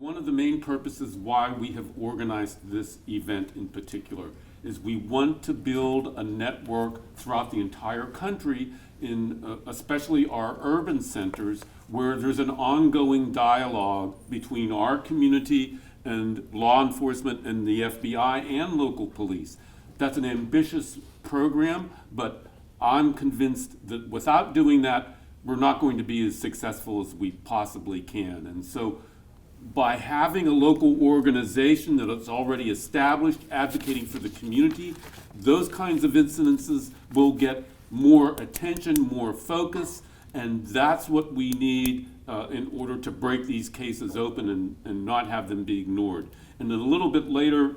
One of the main purposes why we have organized this event in particular is we want to build a network throughout the entire country, in especially our urban centers, where there's an ongoing dialogue between our community and law enforcement and the FBI and local police. That's an ambitious program, but I'm convinced that without doing that, we're not going to be as successful as we possibly can. And so by having a local organization that is already established, advocating for the community, those kinds of incidences will get more attention, more focus, and that's what we need in order to break these cases open and not have them be ignored. And then a little bit later,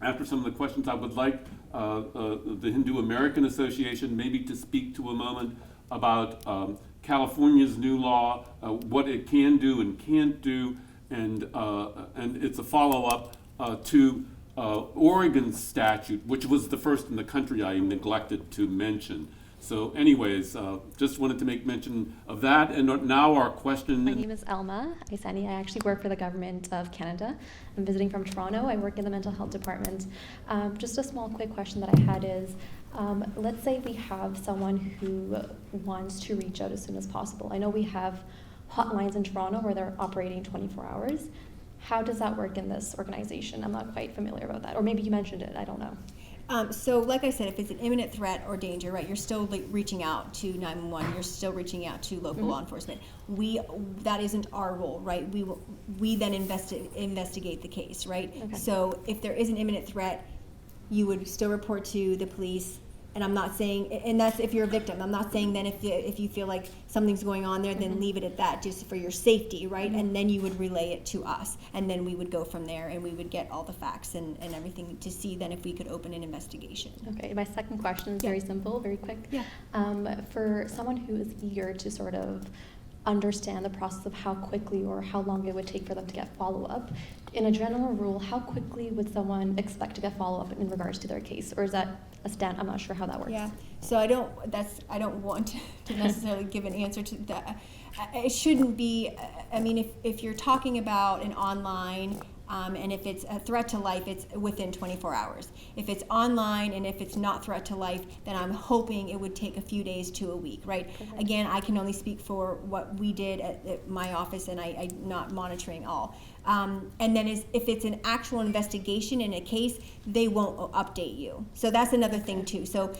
after some of the questions, I would like the Hindu American Association maybe to speak to a moment about California's new law, what it can do and can't do, and it's a follow-up to Oregon's statute, which was the first in the country I neglected to mention. So anyways, just wanted to make mention of that. And now our question. My name is Elma Isani. I actually work for the Government of Canada. I'm visiting from Toronto. I work in the mental health department. Just a small quick question that I had is, let's say we have someone who wants to reach out as soon as possible. I know we have hotlines in Toronto where they're operating 24 hours. How does that work in this organization? I'm not quite familiar about that. Or maybe you mentioned it, I don't know. So like I said, if it's an imminent threat or danger, right, you're still reaching out to 911, you're still reaching out to local law enforcement. That isn't our role, right? We then investigate the case, right? Okay. So if there is an imminent threat, you would still report to the police. And I'm not saying, and that's if you're a victim. I'm not saying then if you feel like something's going on there, then leave it at that, just for your safety, right? And then you would relay it to us, and then we would go from there, and we would get all the facts and everything to see then if we could open an investigation. Okay, my second question is very simple, very quick. Yeah. For someone who is eager to sort of understand the process of how quickly or how long it would take for them to get follow-up, in a general rule, how quickly would someone expect to get follow-up in regards to their case? Or is that a stand? I'm not sure how that works. Yeah. So I don't want to necessarily give an answer to that. It shouldn't be. I mean, if you're talking about an online, and if it's a threat to life, it's within 24 hours. If it's online and if it's not threat to life, then I'm hoping it would take a few days to a week, right? Okay. Again, I can only speak for what we did at my office, and I'm not monitoring all. And then if it's an actual investigation in a case, they won't update you. So that's another thing too. So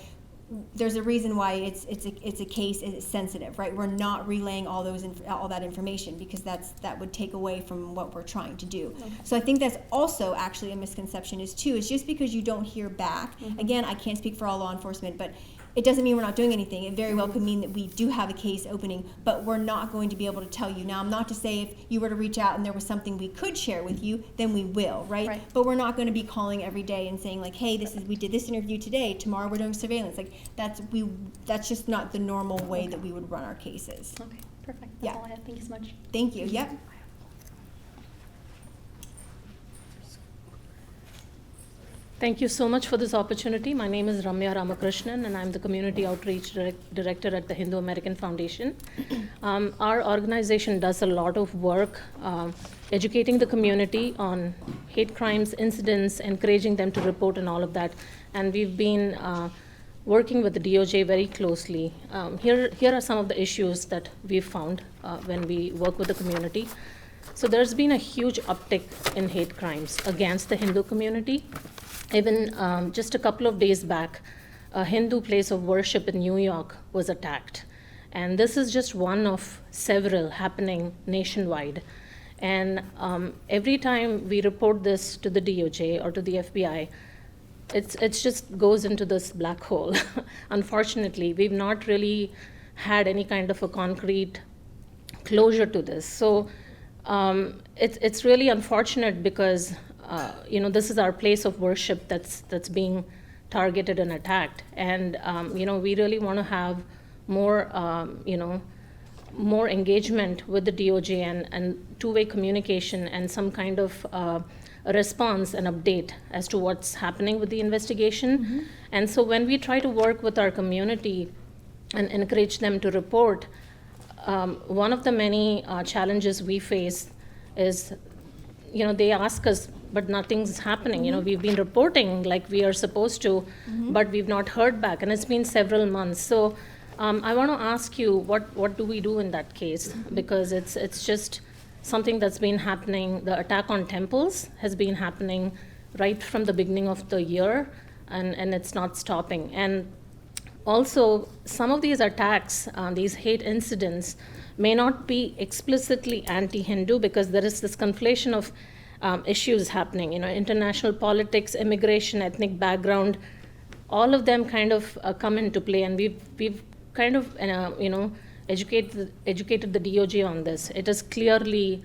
there's a reason why it's a case, it's sensitive, right? We're not relaying all that information because that would take away from what we're trying to do. Okay. So I think that's also actually a misconception is just because you don't hear back. Again, I can't speak for all law enforcement, but it doesn't mean we're not doing anything. It very well could mean that we do have a case opening, but we're not going to be able to tell you. Now, I'm not to say if you were to reach out and there was something we could share with you, then we will, right? But we're not going to be calling every day and saying like, hey, we did this interview today, tomorrow we're doing surveillance. Like that's just not the normal way that we would run our cases. Okay, perfect. That's all I have. Thank you so much. Thank you. Yep. Thank you so much for this opportunity. My name is Ramya Ramakrishnan, and I'm the Community Outreach Director at the Hindu American Foundation. Our organization does a lot of work educating the community on hate crimes, incidents, encouraging them to report and all of that. And we've been working with the DOJ very closely. Here are some of the issues that we've found when we work with the community. So there's been a huge uptick in hate crimes against the Hindu community. Even just a couple of days back, a Hindu place of worship in New York was attacked. And this is just one of several happening nationwide. And every time we report this to the DOJ or to the FBI, it's just goes into this black hole. Unfortunately, we've not really had any kind of a concrete closure to this. So it's really unfortunate because this is our place of worship that's being targeted and attacked, and we really want to have more more engagement with the DOJ and two-way communication and some kind of a response and update as to what's happening with the investigation. And so when we try to work with our community and encourage them to report, one of the many challenges we face is they ask us, but nothing's happening. We've been reporting like we are supposed to, but we've not heard back, and it's been several months. So I want to ask you, what do we do in that case? Because it's just something that's been happening. The attack on temples has been happening right from the beginning of the year, and it's not stopping. And also, some of these attacks, these hate incidents, may not be explicitly anti-Hindu because there is this conflation of issues happening. International politics, immigration, ethnic background, all of them kind of come into play, and we've kind of educated the DOJ on this. It is clearly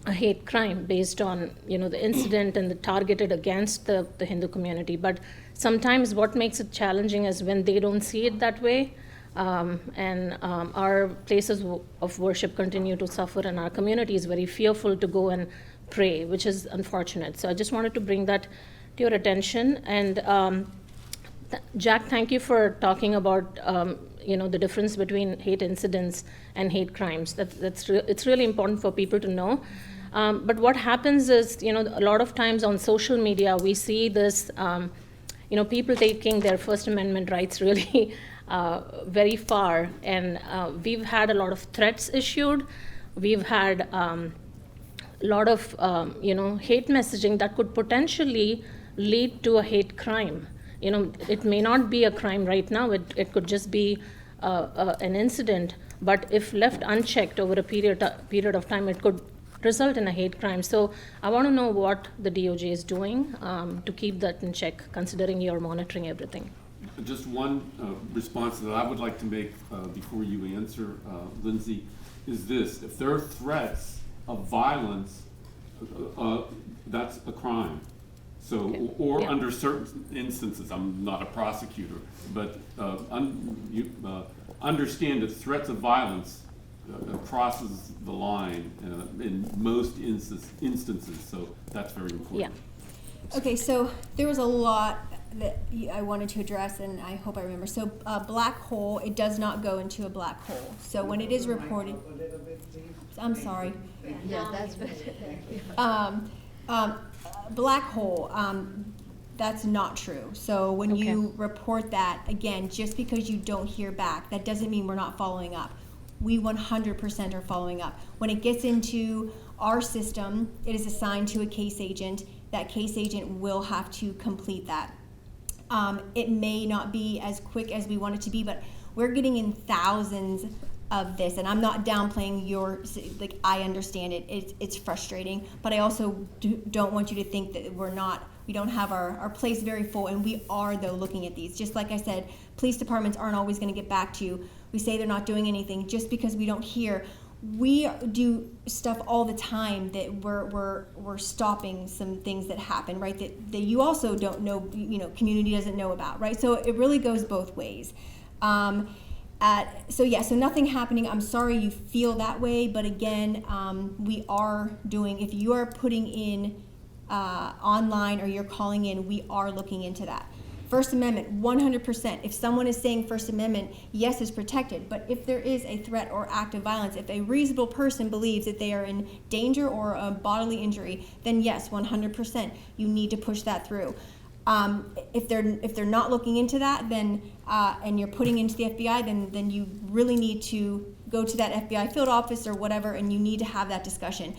a hate crime based on the incident and the targeted against the Hindu community. But sometimes what makes it challenging is when they don't see it that way, and our places of worship continue to suffer, and our community is very fearful to go and pray, which is unfortunate. So I just wanted to bring that to your attention. And Jack, thank you for talking about the difference between hate incidents and hate crimes. It's really important for people to know. But what happens is, a lot of times on social media, we see this, people taking their First Amendment rights really very far. And we've had a lot of threats issued. We've had a lot of, hate messaging that could potentially lead to a hate crime. It may not be a crime right now. It could just be an incident. But if left unchecked over a period of time, it could result in a hate crime. So I want to know what the DOJ is doing to keep that in check, considering you're monitoring everything. Just one response that I would like to make before you answer, Lindsay, is this. If there are threats of violence, that's a crime. So, Okay. or Yeah. under certain instances, I'm not a prosecutor, but understand that threats of violence crosses the line in most instances, so that's very important. Yeah. Okay, so there was a lot that I wanted to address, and I hope I remember. So black hole, it does not go into a black hole. So when it is reported, I'm sorry. Yeah, that's better. Black hole, that's not true. So when you report that, again, just because you don't hear back, that doesn't mean we're not following up. We 100% are following up. When it gets into our system, it is assigned to a case agent. That case agent will have to complete that. It may not be as quick as we want it to be, but we're getting in thousands of this, and I'm not downplaying I understand it. It's frustrating, but I also don't want you to think that we don't have our plates very full, and we are, though, looking at these. Just like I said, police departments aren't always going to get back to you. We say they're not doing anything just because we don't hear. We do stuff all the time that we're stopping some things that happen, right? That you also don't know, community doesn't know about, right? So it really goes both ways. So nothing happening. I'm sorry you feel that way, but again, we are doing, if you are putting in online or you're calling in, we are looking into that. First Amendment, 100%. If someone is saying First Amendment, yes, it's protected, but if there is a threat or act of violence, if a reasonable person believes that they are in danger or a bodily injury, then yes, 100%, you need to push that through. If they're not looking into that, then and you're putting into the FBI, then you really need to go to that FBI field office or whatever, and you need to have that discussion.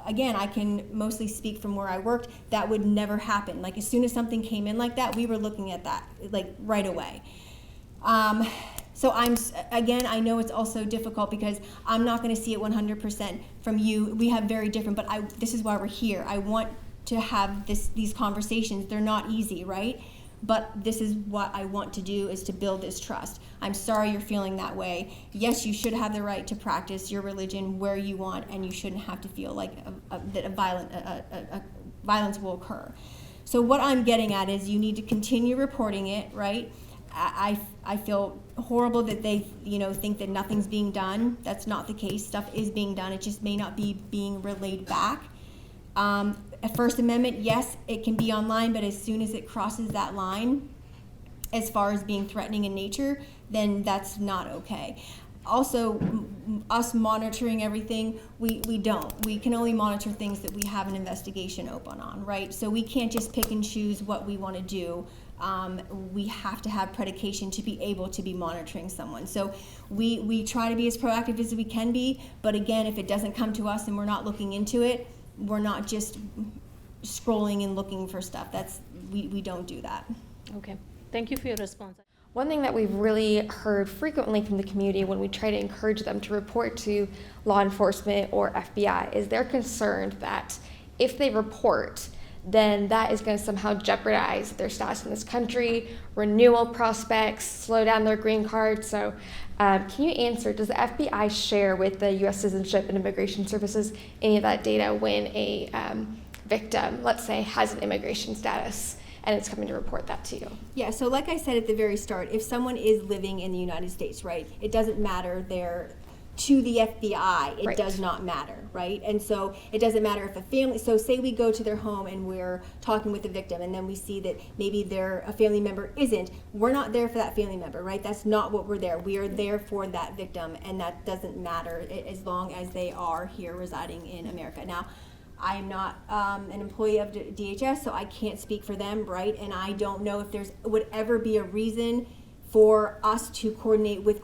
Again, I can mostly speak from where I worked. That would never happen. Like as soon as something came in like that, we were looking at that like right away. So I know it's also difficult because I'm not going to see it 100% from you. We have very different, but this is why we're here. I want to have these conversations. They're not easy, right? But this is what I want to do, is to build this trust. I'm sorry you're feeling that way. Yes, you should have the right to practice your religion where you want, and you shouldn't have to feel like that violence will occur. So what I'm getting at is you need to continue reporting it, right? I feel horrible that they think that nothing's being done. That's not the case. Stuff is being done. It just may not be being relayed back. First Amendment, yes, it can be online, but as soon as it crosses that line, as far as being threatening in nature, then that's not okay. Also, us monitoring everything, we don't. We can only monitor things that we have an investigation open on, right? So we can't just pick and choose what we want to do. We have to have predication to be able to be monitoring someone. So we try to be as proactive as we can be, but again, if it doesn't come to us and we're not looking into it, we're not just scrolling and looking for stuff. We don't do that. Okay, thank you for your response. One thing that we've really heard frequently from the community when we try to encourage them to report to law enforcement or FBI is they're concerned that if they report, then that is going to somehow jeopardize their status in this country, renewal prospects, slow down their green card. So can you answer, does the FBI share with the U.S. Citizenship and Immigration Services any of that data when a victim, let's say, has an immigration status and it's coming to report that to you? Yeah, so like I said at the very start, if someone is living in the United States, right, it doesn't matter to the FBI, it Right. does not matter, right? And so it doesn't matter if a family, so say we go to their home and we're talking with the victim and then we see that maybe a family member isn't, we're not there for that family member, right? That's not what we're there. We are there for that victim, and that doesn't matter as long as they are here residing in America. Now, I am not an employee of DHS, so I can't speak for them, right? And I don't know if would ever be a reason for us to coordinate with.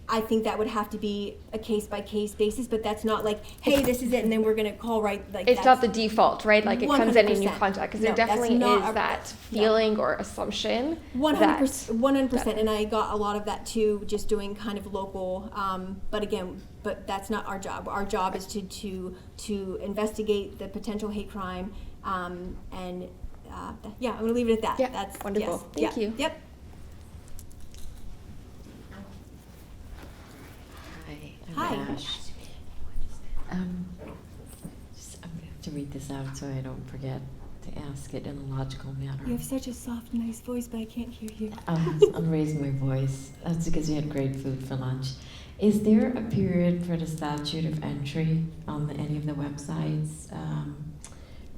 I think that would have to be a case-by-case basis, but that's not like, hey, this is it, and then we're going to call, right? Like It's not the default, right? Like it comes in and you 100%. contact, because No, there that's definitely not is a- that no. feeling or assumption 100%, 100%, and I got a lot of that too, just doing kind of local. But that's not our job. Our job is to investigate the potential hate crime, I'm going to leave it at that. Yeah, That's wonderful. Yes, Thank you. Yep. Hi, I'm Hi. Ash. I'm going to have to read this out so I don't forget to ask it in a logical manner. You have such a soft, nice voice, but I can't hear you. I'm raising my voice. That's because you had great food for lunch. Is there a period for the statute of entry on any of the websites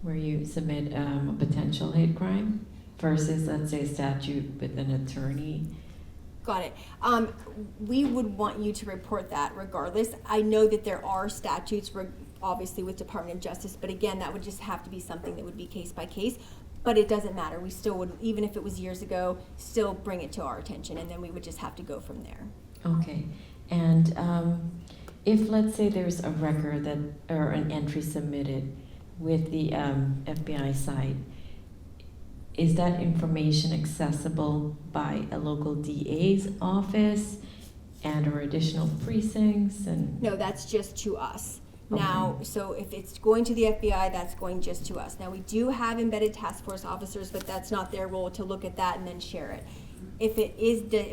where you submit a potential hate crime versus, let's say, a statute with an attorney? Got it. We would want you to report that regardless. I know that there are statutes, obviously with Department of Justice, but again, that would just have to be something that would be case by case. But it doesn't matter. We still would, even if it was years ago, still bring it to our attention, and then we would just have to go from there. Okay. And if, let's say, there's a record that or an entry submitted with the FBI site, is that information accessible by a local DA's office and/or additional precincts? And No, that's just to us. Okay. Now, so if it's going to the FBI, that's going just to us. Now, we do have embedded task force officers, but that's not their role to look at that and then share it. If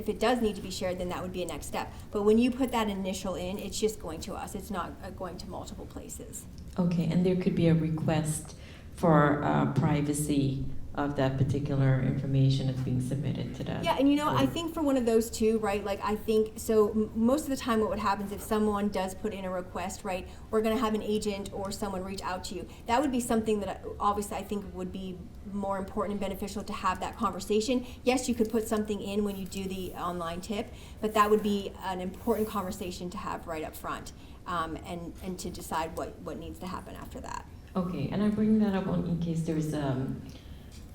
it does need to be shared, then that would be a next step. But when you put that initial in, it's just going to us. It's not going to multiple places. okay, and there could be a request for privacy of that particular information that's being submitted to that. Yeah, and I think for one of those too, right, like I think, so most of the time what happens if someone does put in a request, right, we're gonna have an agent or someone reach out to you. That would be something that obviously I think would be more important and beneficial to have that conversation. Yes, you could put something in when you do the online tip, but that would be an important conversation to have right up front, and to decide what needs to happen after that. Okay, and I bring that up in case there's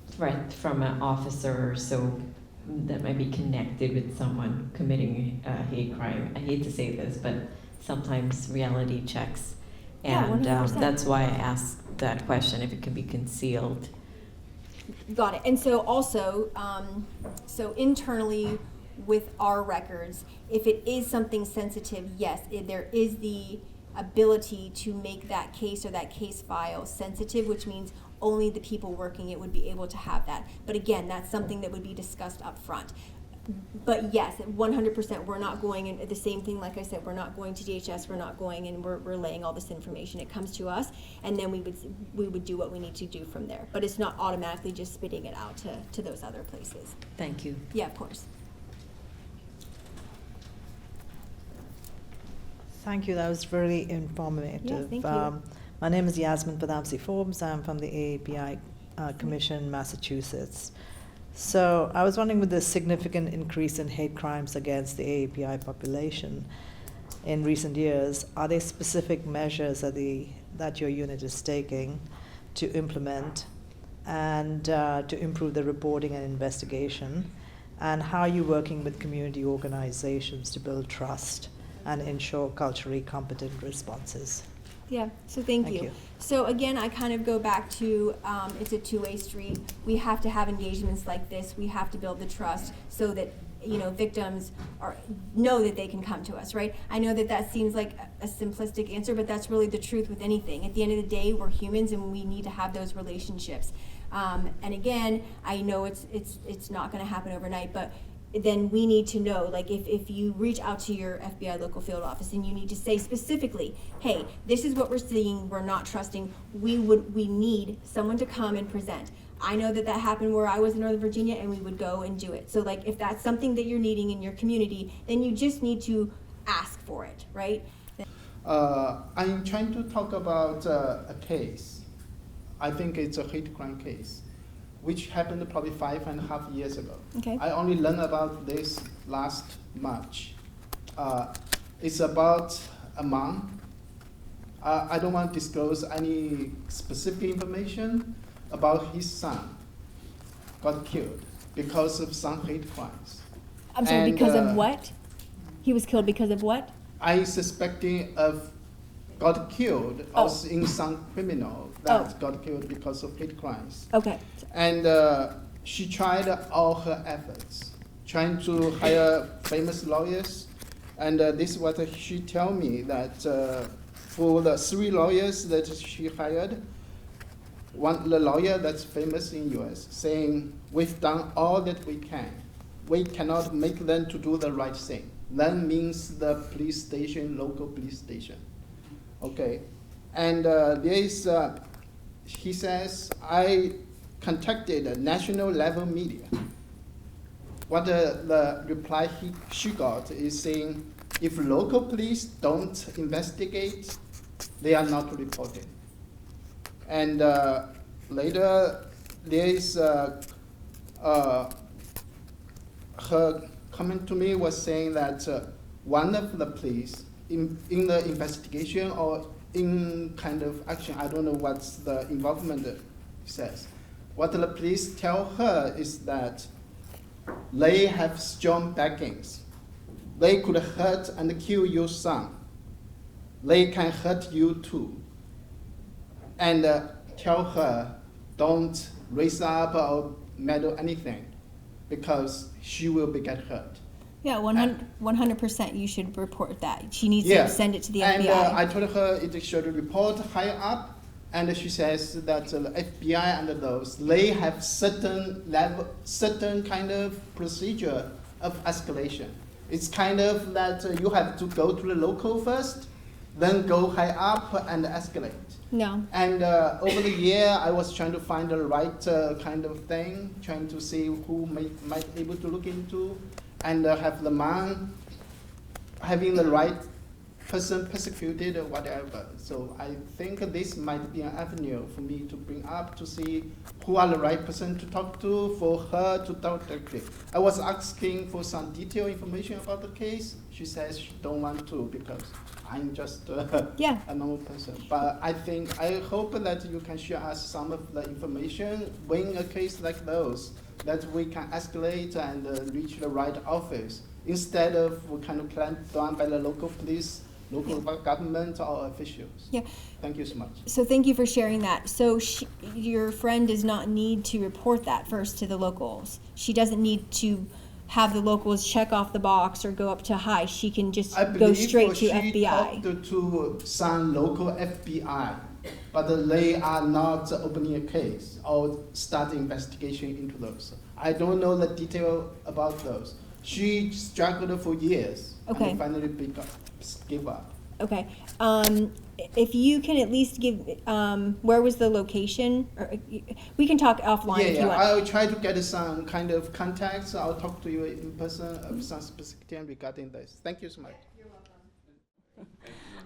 threat from an officer or so that might be connected with someone committing a hate crime. I hate to say this, but sometimes reality checks. Yeah, And 100%. that's why I asked that question, if it can be concealed. Got it. And so also, so internally with our records, if it is something sensitive, yes, there is the ability to make that case or that case file sensitive, which means only the people working it would be able to have that. But again, that's something that would be discussed up front. But yes, 100%, we're not going, and the same thing, like I said, we're not going to DHS, we're not going and we're relaying all this information. It comes to us, and then we would do what we need to do from there. But it's not automatically just spitting it out to those other places. Thank you. Yeah, of course. Thank you. That was very informative. Yeah, thank you. My name is Yasmin Badamsi Forbes. I'm from the AAPI Commission, Massachusetts. So I was wondering, with the significant increase in hate crimes against the AAPI population, in recent years. Are there specific measures that your unit is taking to implement and to improve the reporting and investigation? And how are you working with community organizations to build trust and ensure culturally competent responses? Yeah, so thank Thank you. you. So again, I kind of go back to, it's a two-way street. We have to have engagements like this. We have to build the trust so that, victims know that they can come to us, right? I know that that seems like a simplistic answer, but that's really the truth with anything. At the end of the day, we're humans and we need to have those relationships. And again, I know it's not gonna happen overnight, but then we need to know, like if you reach out to your FBI local field office and you need to say specifically, hey, this is what we're seeing, we're not trusting, we need someone to come and present. I know that happened where I was in Northern Virginia and we would go and do it. So like if that's something that you're needing in your community, then you just need to ask for it, right? I'm trying to talk about a case. I think it's a hate crime case, which happened probably 5.5 years ago. Okay. I only learned about this last March. It's about a mom. I don't want to disclose any specific information about his son got killed because of some hate crimes. I'm sorry, And, because of what? He was killed because of what? I suspecting of got killed Oh. or in some criminal that got killed because of hate crimes. Okay. And she tried all her efforts, trying to hire famous lawyers. And this is what she told me, that for the 3 lawyers that she hired, the lawyer that's famous in US, saying, we've done all that we can. We cannot make them to do the right thing. That means the police station, local police station. Okay. And there is, he says, I contacted a national level media. What the reply she got is saying, if local police don't investigate, they are not reported. And later, there is her comment to me was saying that one of the police in the investigation or in kind of action, I don't know what's the involvement says. What the police tell her is that they have strong backings. They could hurt and kill your son. They can hurt you too. And tell her, don't raise up or meddle anything, because she will get hurt. Yeah, 100% you should report that. She needs Yeah. to send it to the And FBI. I told her it should report higher up, and she says that the FBI and those, they have certain level, certain kind of procedure of escalation. It's kind of that you have to go to the local first, then go high up and escalate. No. And over the year, I was trying to find the right kind of thing, trying to see who might be able to look into, and have the man having the right person persecuted or whatever. So I think this might be an avenue for me to bring up to see who are the right person to talk to for her to talk directly. I was asking for some detailed information about the case. She says she don't want to because I'm just Yeah. a normal person. But I hope that you can share us some of the information when a case like those, that we can escalate and reach the right office instead of kind of clamped down by the local police, local government or officials. Yeah. Thank you so much. So thank you for sharing that. So your friend does not need to report that first to the locals. She doesn't need to have the locals check off the box or go up to high. She can just I go believe straight to she FBI. talked to some local FBI, but they are not opening a case or start investigation into those. I don't know the detail about those. She struggled for years Okay. and finally gave up. Okay. If you can at least give, where was the location? Or, we can talk offline if you want. I'll try to get some kind of contacts. I'll talk to you in person of some specific thing regarding this. Thank you so much.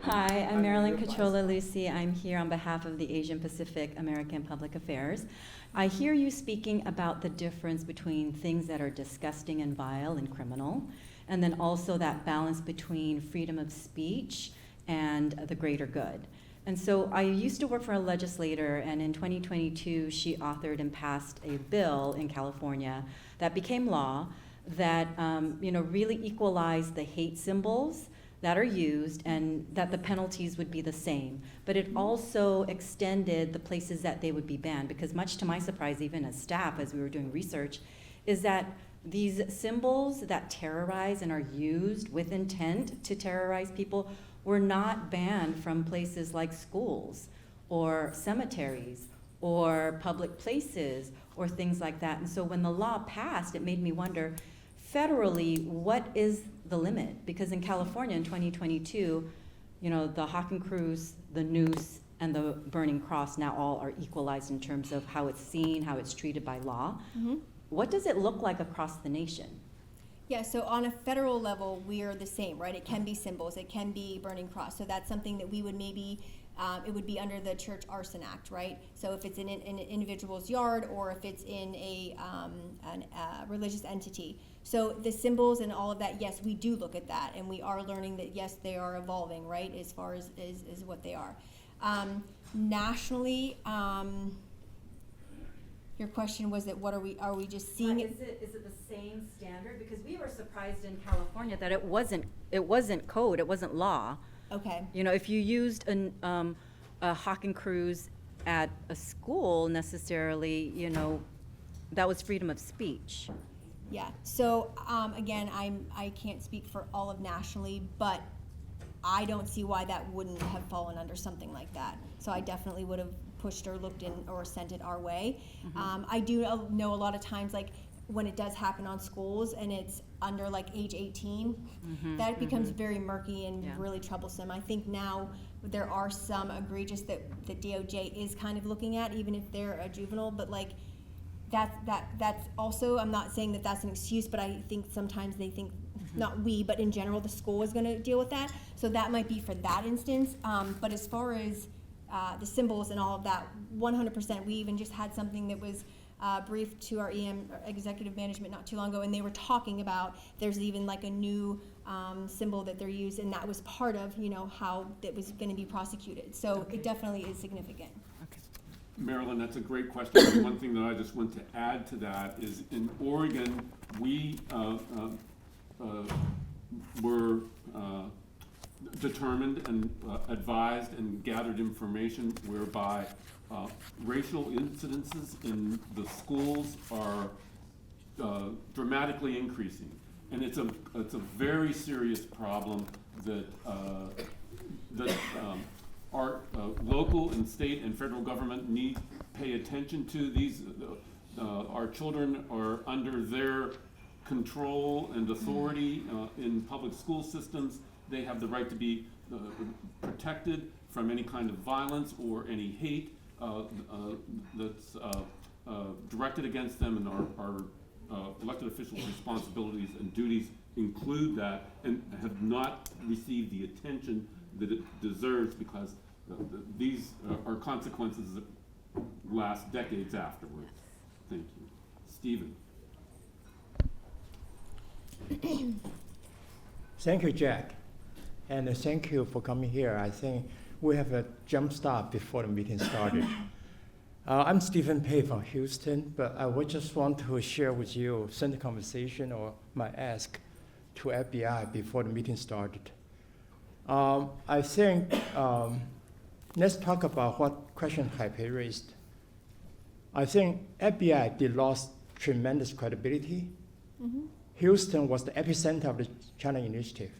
Hi, I'm Marilyn Cachola Lucy. I'm here on behalf of the Asian Pacific American Public Affairs. I hear you speaking about the difference between things that are disgusting and vile and criminal and then also that balance between freedom of speech and the greater good. And so I used to work for a legislator, and in 2022, she authored and passed a bill in California that became law that really equalized the hate symbols that are used and that the penalties would be the same. But it also extended the places that they would be banned, because much to my surprise, even as staff, as we were doing research, is that these symbols that terrorize and are used with intent to terrorize people were not banned from places like schools or cemeteries or public places or things like that. And so when the law passed, it made me wonder, federally, what is the limit? Because in California in 2022, the Hakenkreuz, the noose, and the burning cross now all are equalized in terms of how it's seen, how it's treated by law. Mm-hmm. What does it look like across the nation? Yeah, so on a federal level, we're the same, right? It can be symbols, it can be burning cross. So that's something that we would maybe, it would be under the Church Arson Act, right? So if it's in an individual's yard or if it's in a religious entity. So the symbols and all of that, yes, we do look at that, and we are learning that, yes, they are evolving, right, as far as what they are. Nationally, your question was that are we just seeing it? Is it the same standard? Because we were surprised in California that it wasn't code, it wasn't law. Okay. If you used a Hakenkreuz at a school necessarily, that was freedom of speech. Yeah. So again, I can't speak for all of nationally, but I don't see why that wouldn't have fallen under something like that. So I definitely would have pushed or looked in or sent it our way. Mm-hmm. I do know a lot of times, like when it does happen on schools and it's under like age 18, Mm-hmm. that becomes very murky and Yeah. really troublesome. I think now there are some egregious that DOJ is kind of looking at, even if they're a juvenile, but like that's also, I'm not saying that that's an excuse, but I think sometimes they think, not we, but in general, the school is going to deal with that. So that might be for that instance. But as far as the symbols and all of that, 100%. We even just had something that was briefed to our EM executive management not too long ago, and they were talking about there's even like a new symbol that they're used, and that was part of how that was going to be prosecuted. So it definitely is significant. Marilyn, that's a great question. And one thing that I just want to add to that is in Oregon, we were determined and advised and gathered information whereby racial incidences in the schools are dramatically increasing. And it's a very serious problem that our local and state and federal government need to pay attention to. These our children are under their control and authority in public school systems. They have the right to be protected from any kind of violence or any hate that's directed against them, and our elected officials' responsibilities and duties include that, and have not received the attention that it deserves, because these are consequences that last decades afterwards. Thank you. Stephen. Thank you, Jack, and thank you for coming here. I think we have a jump start before the meeting started. I'm Stephen Pei from Houston, but I would just want to share with you some conversation or my ask to FBI before the meeting started. I think let's talk about what question Taipei raised. I think FBI did lost tremendous credibility. Mm-hmm. Houston was the epicenter of the China Initiative.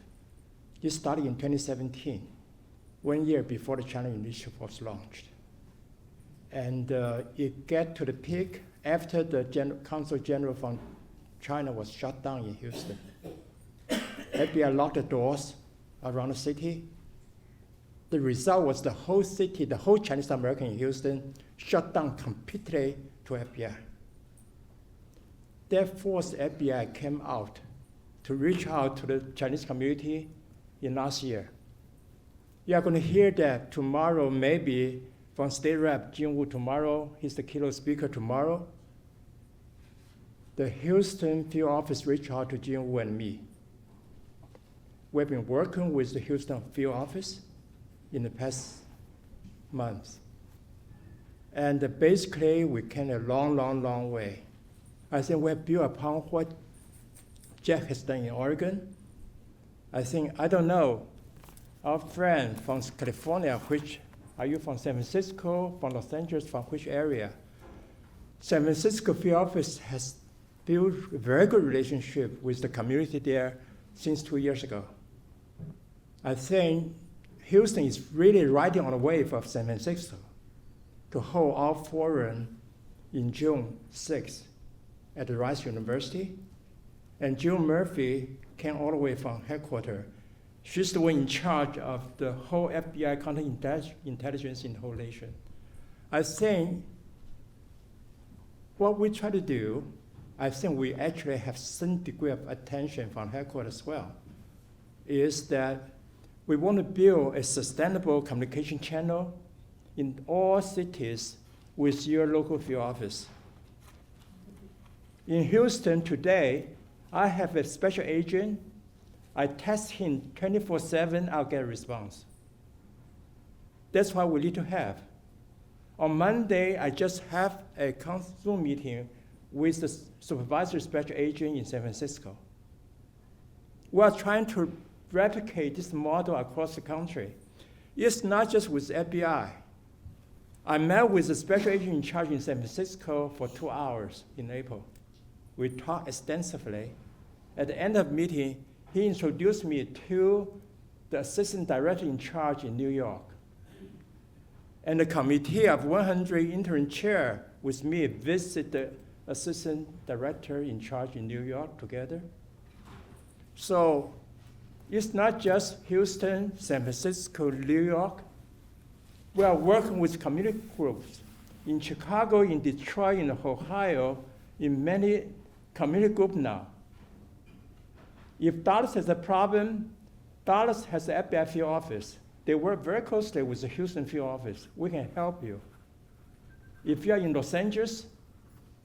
It started in 2017, 1 year before the China Initiative was launched. And it got to the peak after the Consul General from China was shut down in Houston. FBI locked the doors around the city. The result was the whole city, the whole Chinese American in Houston, shut down completely to FBI. Therefore, the FBI came out to reach out to the Chinese community in last year. You are going to hear that tomorrow, maybe from State Rep Jin Wu tomorrow. He's the keynote speaker tomorrow. The Houston field office reached out to Jin Wu and me we've been working with the Houston field office in the past months. And basically, we came a long way. I think we have built upon what Jack has done in Oregon. I don't know, our friend from California, are you from San Francisco, from Los Angeles, from which area? San Francisco field office has built a very good relationship with the community there since 2 years ago. I think Houston is really riding on the wave of San Francisco to hold our forum in June 6th at the Rice University. And Jill Murphy came all the way from headquarters. She's the one in charge of the whole FBI counterintelligence in the whole nation. I think what we try to do, I think we actually have some degree of attention from headquarters as well, is that we want to build a sustainable communication channel in all cities with your local field office. In Houston today, I have a special agent. I test him 24/7, I'll get a response. That's what we need to have. On Monday, I just have a Zoom meeting with the supervisory special agent in San Francisco. We are trying to replicate this model across the country. It's not just with FBI. I met with the special agent in charge in San Francisco for 2 hours in April. We talked extensively. At the end of the meeting, he introduced me to the assistant director in charge in New York. And the committee of 100 intern chair with me visited the assistant director in charge in New York together. So it's not just Houston, San Francisco, New York. We are working with community groups in Chicago, in Detroit, in Ohio, in many community groups now. If Dallas has a problem, Dallas has the FBI field office. They work very closely with the Houston field office. We can help you. If you're in Los Angeles,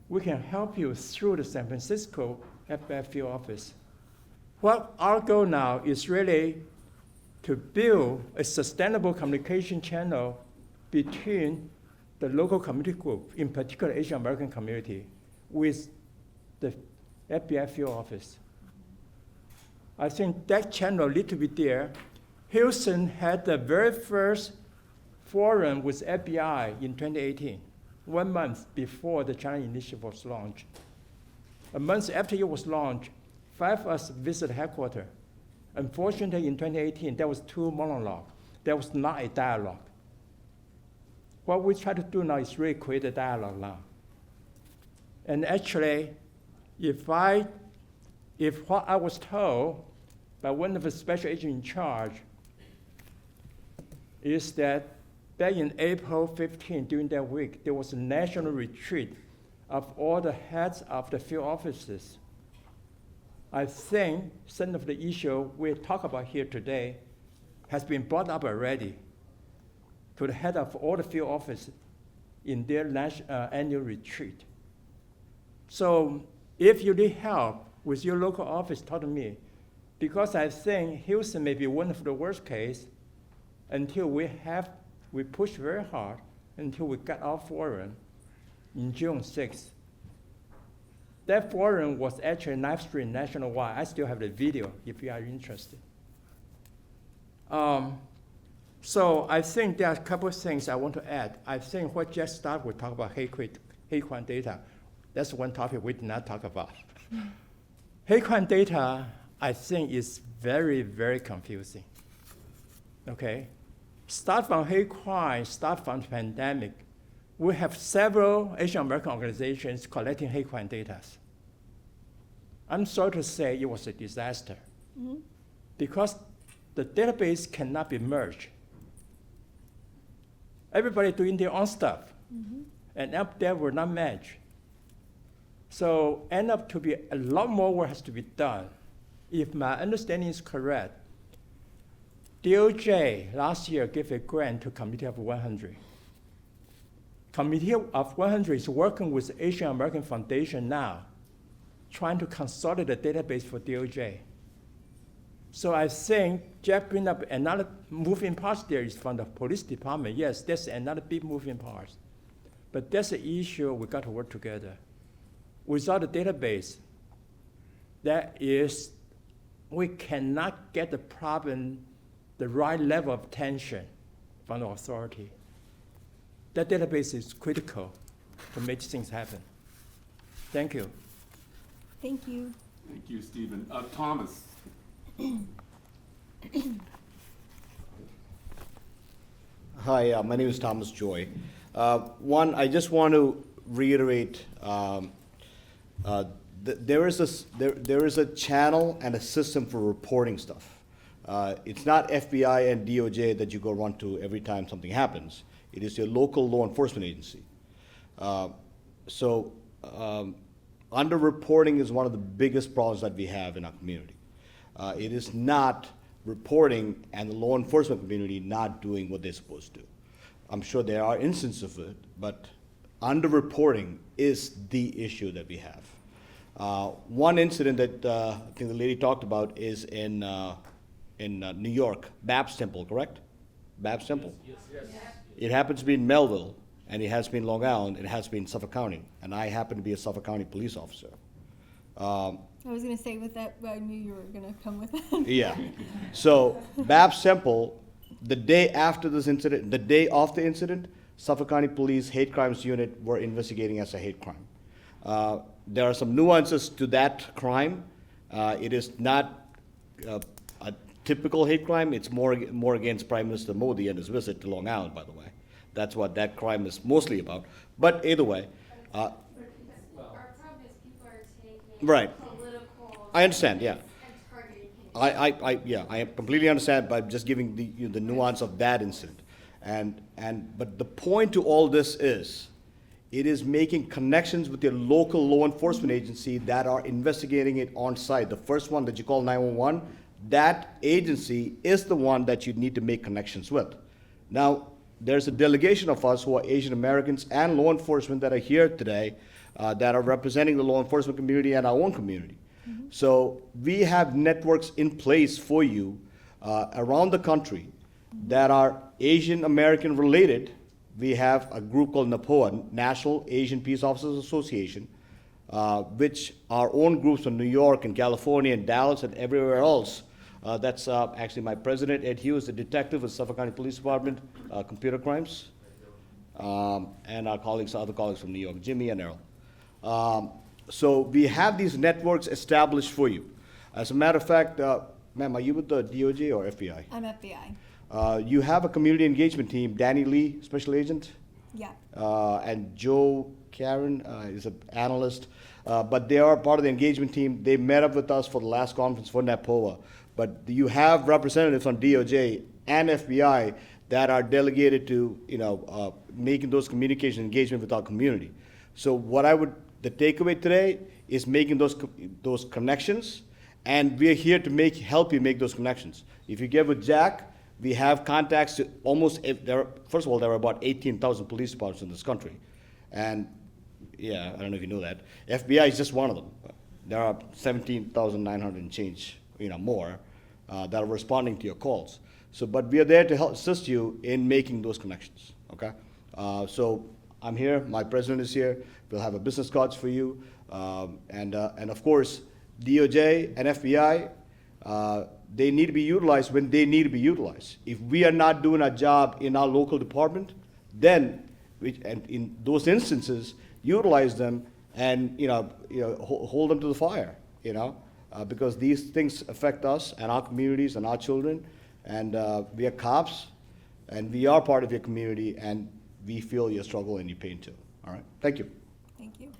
we can help you through the San Francisco FBI field office. What our goal now is really to build a sustainable communication channel between the local community group, in particular Asian American community, with the FBI field office. I think that channel needs to be there. Houston had the very first forum with FBI in 2018, 1 month before the China Initiative was launched. A month after it was launched, 5 of us visited headquarters. Unfortunately, in 2018, there was 2 monologues. There was not a dialogue. What we try to do now is really create a dialogue now. And actually, if what I was told by one of the special agents in charge is that back in April 15, during that week, there was a national retreat of all the heads of the field offices. I think some of the issue we talk about here today has been brought up already to the head of all the field offices in their annual retreat. So if you need help with your local office, talk to me. Because I think Houston may be one of the worst case until we push very hard until we got our forum in June 6th. That forum was actually live streamed nationwide. I still have the video if you are interested. So I think there are a couple of things I want to add. I think what Jeff started with talk about hate crime data. That's one topic we did not talk about. Hate crime data, I think, is very, very confusing. Okay? Start from hate crime, start from the pandemic. We have several Asian American organizations collecting hate crime data. I'm sorry to say it was a disaster because the database cannot be merged. Everybody doing their own stuff, and up there were not matched. So end up to be a lot more work has to be done. If my understanding is correct, DOJ last year gave a grant to Committee of 100. Committee of 100 is working with Asian American Foundation now, trying to consolidate the database for DOJ. So I think Jack bring up another moving part there is from the police department. Yes, that's another big moving part. But that's an issue we got to work together. Without a database, we cannot get the problem, the right level of attention from the authority. That database is critical to make things happen. Thank you. Thank you. Thank you, Stephen. Thomas? Hi, my name is Thomas Joy. One, I just want to reiterate, there is a channel and a system for reporting stuff. It's not FBI and DOJ that you go run to every time something happens. It is your local law enforcement agency. Underreporting is one of the biggest problems that we have in our community. It is not reporting and the law enforcement community not doing what they're supposed to do. I'm sure there are instances of it, but underreporting is the issue that we have. One incident that I think the lady talked about is in New York, Babs Temple, correct? Babs Temple? Yes. It happens to be in Melville, and it has been Long Island, it has been Suffolk County, and I happen to be a Suffolk County police officer. I was going to say with that, I knew you were going to come with that. Yeah. So Babs Temple, the day after this incident, the day of the incident, Suffolk County Police Hate Crimes Unit were investigating as a hate crime. There are some nuances to that crime. It is not a typical hate crime. It's more against Prime Minister Modi and his visit to Long Island, by the way. That's what that crime is mostly about. But either way. Our problem is people are taking Right. political. I understand, yeah. And targeting him. I completely understand by just giving the nuance of that incident. But the point to all this is, it is making connections with your local law enforcement agency that are investigating it on site. The first one that you call 911, that agency is the one that you need to make connections with. Now, there's a delegation of us who are Asian Americans and law enforcement that are here today that are representing the law enforcement community and our own community. So we have networks in place for you around the country that are Asian American related. We have a group called NAPOA, National Asian Peace Officers Association, which our own groups from New York and California and Dallas and everywhere else. That's actually my president, Ed Hughes, the detective with Suffolk County Police Department, computer crimes, and our other colleagues from New York, Jimmy and Errol. So we have these networks established for you. As a matter of fact, ma'am, are you with the DOJ or FBI? I'm FBI. You have a community engagement team, Danny Lee, special agent, Yeah. and Joe Karen is an analyst, but they are part of the engagement team. They met up with us for the last conference for NAPOA, but you have representatives from DOJ and FBI that are delegated to, making those communication engagement with our community. So the takeaway today is making those connections, and we're here to help you make those connections. If you get with Jack, we have contacts to first of all, there are about 18,000 police departments in this country. And yeah, I don't know if you know that. FBI is just one of them. There are 17,900 and change, more, that are responding to your calls. But we are there to help assist you in making those connections, okay? So I'm here, my president is here. We'll have a business cards for you. And of course, DOJ and FBI, they need to be utilized when they need to be utilized. If we are not doing our job in our local department, then and in those instances, utilize them and hold them to the fire, because these things affect us and our communities and our children, and we are cops, and we are part of your community, and we feel your struggle and your pain too. All right, thank you. Thank you.